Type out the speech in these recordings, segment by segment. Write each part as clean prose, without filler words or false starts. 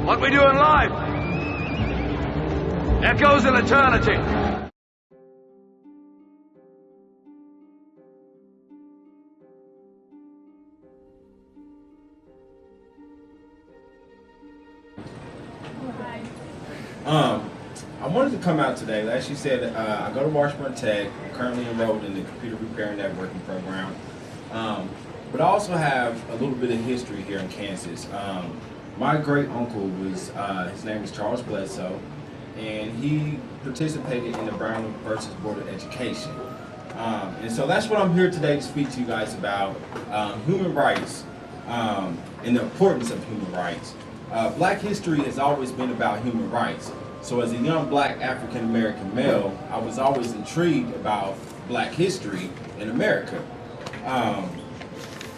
What we do in life echoes in eternity. I wanted to come out today. As she said, I go to Washburn Tech. I'm currently enrolled in the Computer Repair and Networking program. But I also have a little bit of history here in Kansas. My great uncle was, his name was Charles Bledsoe, and he participated in the Brown versus Board of Education. And so that's what I'm here today to speak to you guys about, human rights and the importance of human rights. Black history has always been about human rights. So as a young black African-American male, I was always intrigued about black history in America.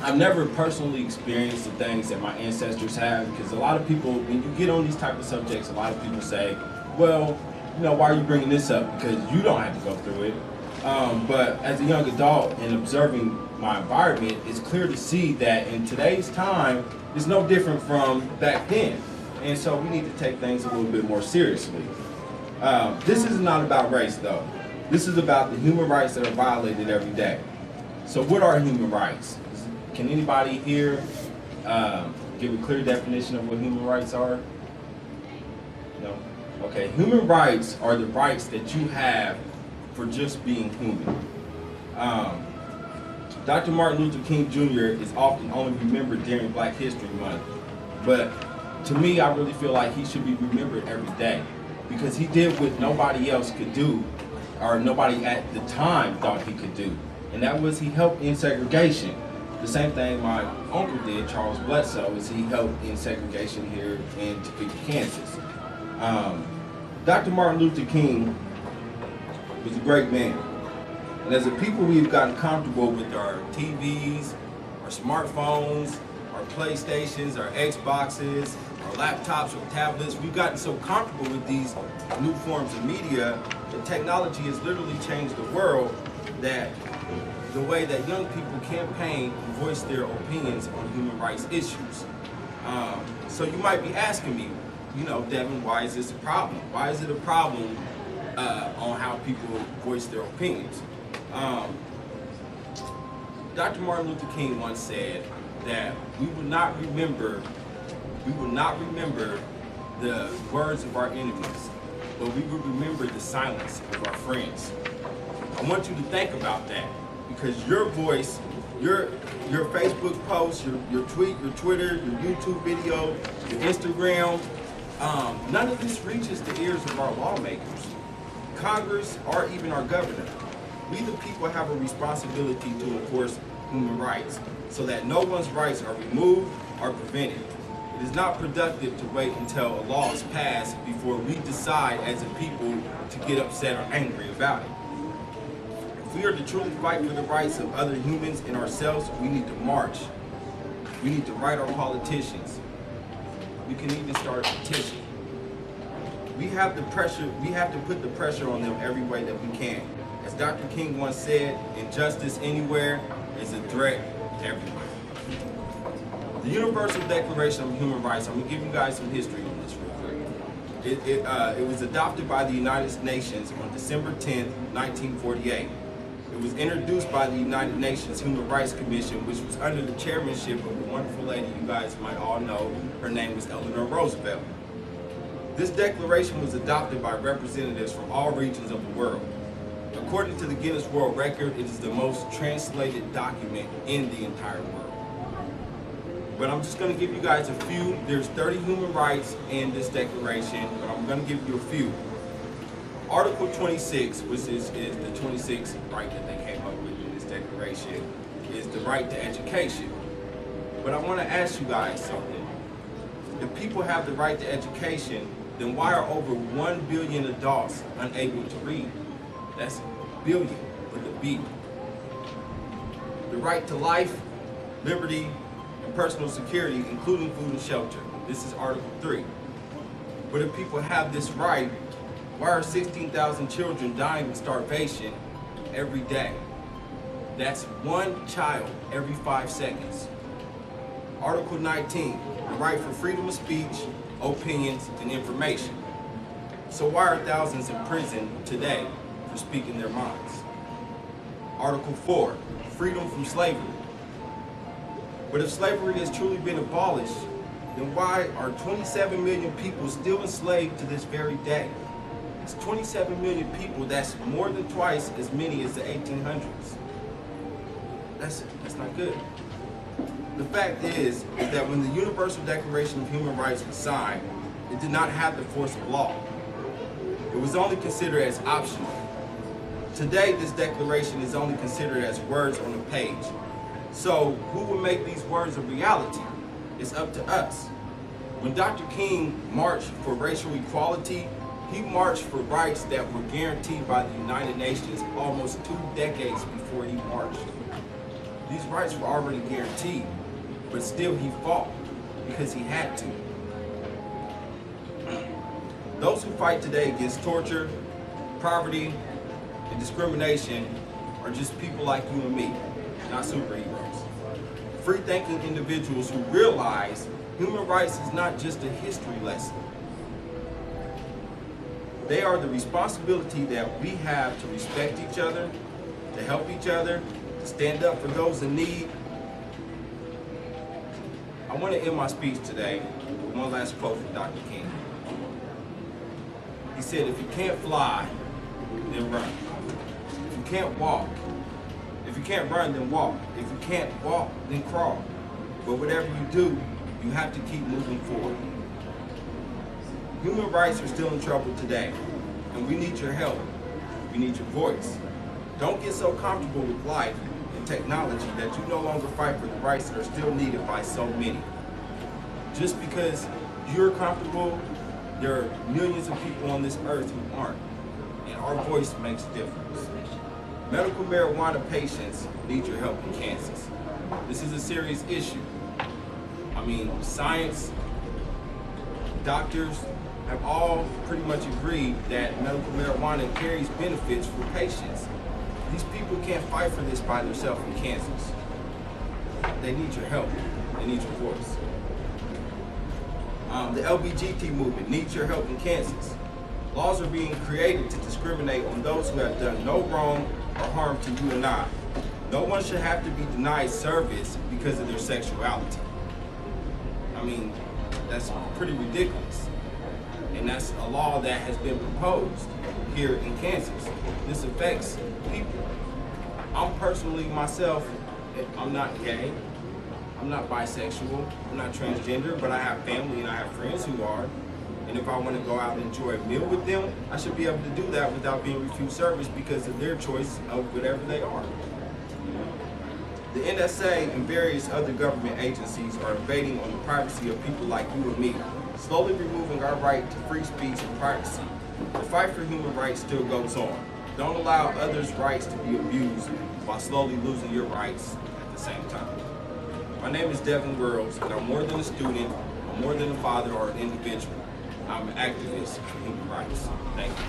I've never personally experienced the things that my ancestors have, because a lot of people, when you get on these type of subjects, a lot of people say, well, you know, why are you bringing this up? Because you don't have to go through it. But as a young adult and observing my environment, it's clear to see that in today's time, it's no different from back then. And so we need to take things a little bit more seriously. This is not about race, though. This is about the human rights that are violated every day. So what are human rights? Can anybody here give a clear definition of what human rights are? No? Okay, human rights are the rights that you have for just being human. Dr. Martin Luther King Jr. is often only remembered during Black History Month, but to me, I really feel like he should be remembered every day, because he did what nobody else could do, or nobody at the time thought he could do, and that was he helped end segregation. The same thing my uncle did, Charles Bledsoe, is he helped end segregation here in Topeka, Kansas. Dr. Martin Luther King was a great man. And as a people, we've gotten comfortable with our TVs, our smartphones, our PlayStations, our Xboxes, our laptops or tablets. We've gotten so comfortable with these new forms of media that technology has literally changed the world, that the way that young people campaign and voice their opinions on human rights issues. So you might be asking me, you know, Devin, why is this a problem? Why is it a problem on how people voice their opinions? Dr. Martin Luther King once said that we will not remember the words of our enemies, but we will remember the silence of our friends. I want you to think about that, because your voice, your Facebook post, your tweet, your Twitter, your YouTube video, your Instagram, none of this reaches the ears of our lawmakers, Congress, or even our governor. We the people have a responsibility to enforce human rights so that no one's rights are removed or prevented. It is not productive to wait until a law is passed before we decide as a people to get upset or angry about it. If we are to truly fight for the rights of other humans and ourselves, we need to march. We need to write our politicians. We can even start a petition. We have to put the pressure on them every way that we can. As Dr. King once said, injustice anywhere is a threat everywhere. The Universal Declaration of Human Rights, I'm going to give you guys some history on this real quick. It was adopted by the United Nations on December 10th, 1948. It was introduced by the United Nations Human Rights Commission, which was under the chairmanship of a wonderful lady you guys might all know. Her name was Eleanor Roosevelt. This declaration was adopted by representatives from all regions of the world. According to the Guinness World Record, it is the most translated document in the entire world. But I'm just going to give you guys a few. There's 30 human rights in this declaration, but I'm going to give you a few. Article 26, which is the 26th right that they came up with in this declaration, is the right to education. But I want to ask you guys something. If people have the right to education, then why are over 1 billion adults unable to read? That's billion with a B. The right to life, liberty, and personal security, including food and shelter. This is Article 3. But if people have this right, why are 16,000 children dying of starvation every day? That's one child every 5 seconds. Article 19, the right for freedom of speech, opinions, and information. So why are thousands in prison today for speaking their minds? Article 4, freedom from slavery. But if slavery has truly been abolished, then why are 27 million people still enslaved to this very day? It's 27 million people, that's more than twice as many as the 1800s. That's not good. The fact is that when the Universal Declaration of Human Rights was signed, it did not have the force of law. It was only considered as optional. Today, this declaration is only considered as words on a page. So, who will make these words a reality? It's up to us. When Dr. King marched for racial equality, he marched for rights that were guaranteed by the United Nations almost 2 decades before he marched. These rights were already guaranteed, but still he fought because he had to. Those who fight today against torture, poverty, and discrimination are just people like you and me, not superheroes. Free-thinking individuals who realize human rights is not just a history lesson. They are the responsibility that we have to respect each other, to help each other, to stand up for those in need. I want to end my speech today with one last quote from Dr. King. He said, if you can't fly, then run. If you can't walk, if you can't run, then walk. If you can't walk, then crawl. But whatever you do, you have to keep moving forward. Human rights are still in trouble today, and we need your help. We need your voice. Don't get so comfortable with life and technology that you no longer fight for the rights that are still needed by so many. Just because you're comfortable, there are millions of people on this earth who aren't, and our voice makes a difference. Medical marijuana patients need your help in Kansas. This is a serious issue. I mean, science, doctors have all pretty much agreed that medical marijuana carries benefits for patients. These people can't fight for this by themselves in Kansas. They need your help. They need your voice. The LGBT movement needs your help in Kansas. Laws are being created to discriminate on those who have done no wrong or harm to you and I. No one should have to be denied service because of their sexuality. I mean, that's pretty ridiculous. And that's a law that has been proposed here in Kansas. This affects people. I'm personally myself, I'm not gay, I'm not bisexual, I'm not transgender, but I have family and I have friends who are. And if I want to go out and enjoy a meal with them, I should be able to do that without being refused service because of their choice of whatever they are. The NSA and various other government agencies are invading on the privacy of people like you and me, slowly removing our right to free speech and privacy. The fight for human rights still goes on. Don't allow others' rights to be abused while slowly losing your rights at the same time. My name is Devin Worlds, and I'm more than a student, I'm more than a father or an individual. I'm an activist for human rights. Thank you.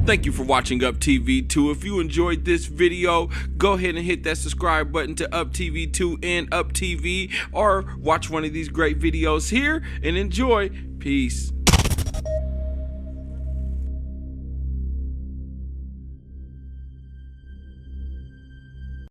Thank you for watching Up TV 2. If you enjoyed this video, go ahead and hit that subscribe button to Up TV 2 and Up TV, or watch one of these great videos here and enjoy. Peace.